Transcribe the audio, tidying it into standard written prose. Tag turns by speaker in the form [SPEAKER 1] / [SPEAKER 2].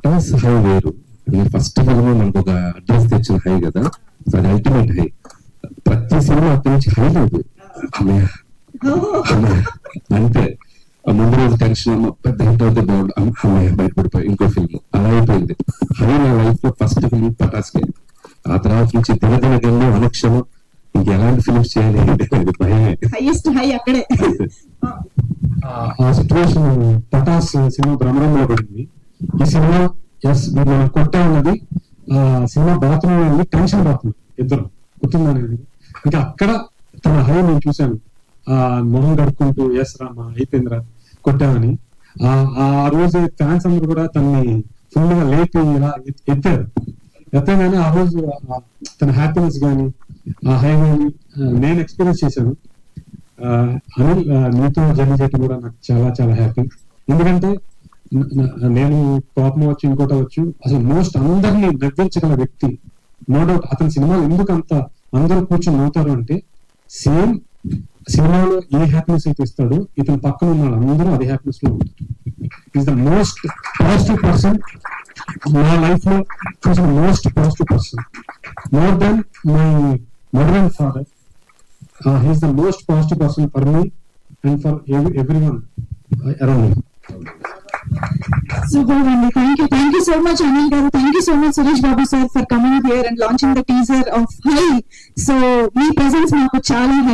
[SPEAKER 1] Pataas high వేరు. First film మనకు ఒక అడ్రస్ తెచ్చిన హై కదా, అది అల్టిమేట్ హై. ప్రతి సినిమా అక్కడి నుంచి హై లేదు. అమ్మయ్య అంతే. ముందు రోజు టెన్షన్, పెద్ద హిట్ అవుతే బాగుండు, అమ్మయ్య బయటపడిపోయి ఇంకో ఫిల్మ్, అలా అయిపోయింది. హై నా లైఫ్ లో ఫస్ట్ ఫిల్మ్ పటాస్కే. ఆ తర్వాత నుంచి దినదిన గెల్లో అనుక్షణం ఇంకెలాంటి ఫిల్మ్స్ చేయాలి అనేది భయమే.
[SPEAKER 2] ఆ సిచ్యువేషన్ పటాస్ సినిమా భ్రమరంలో పడింది. ఈ సినిమా వీళ్ళు కొట్టే ఉన్నది సినిమా బాత్రూమ్ వెళ్ళి టెన్షన్ బాత్రూమ్ ఇద్దరు గుర్తుందనేది. ఇంకా అక్కడ తన హై నేను చూశాను. మొహం కడుక్కుంటూ ఎస్ రామా అయిపోయిందిరా కొట్టామని. ఆ రోజు ఫ్యాన్స్ అందరూ కూడా తనని ఫుల్ గా లేపి ఇలా ఎత్తగానే ఆ రోజు తన హ్యాపీనెస్ కానీ ఆ హై కానీ నేను ఎక్స్పీరియన్స్ చేశాను. అనిల్, నీతో జర్నీ చేయటం కూడా నాకు చాలా చాలా హ్యాపీ. ఎందుకంటే నేను కోపం అవచ్చు, ఇంకోటి అవచ్చు, అసలు మోస్ట్ అందరినీ నవ్వించగల వ్యక్తి. నో డౌట్ అతని సినిమాలు ఎందుకు అంత అందరూ కూర్చొని నవ్వుతారు అంటే, సేమ్ సినిమాలో ఏ హ్యాపీనెస్ అయితే ఇస్తాడో ఇతను పక్కన ఉన్న అందరూ అదే హ్యాపీనెస్ లో ఉంటారు. Is the most positive person నా లైఫ్ లో చూసిన most positive person. More than my mother and father, he is the most positive person for me and for everyone around me.
[SPEAKER 3] Super, Andy. Thank you so much, Anil garu. Thank you so much, Suresh Babu sir, for coming here and launching the teaser of High. So, me presence మాకు చాలా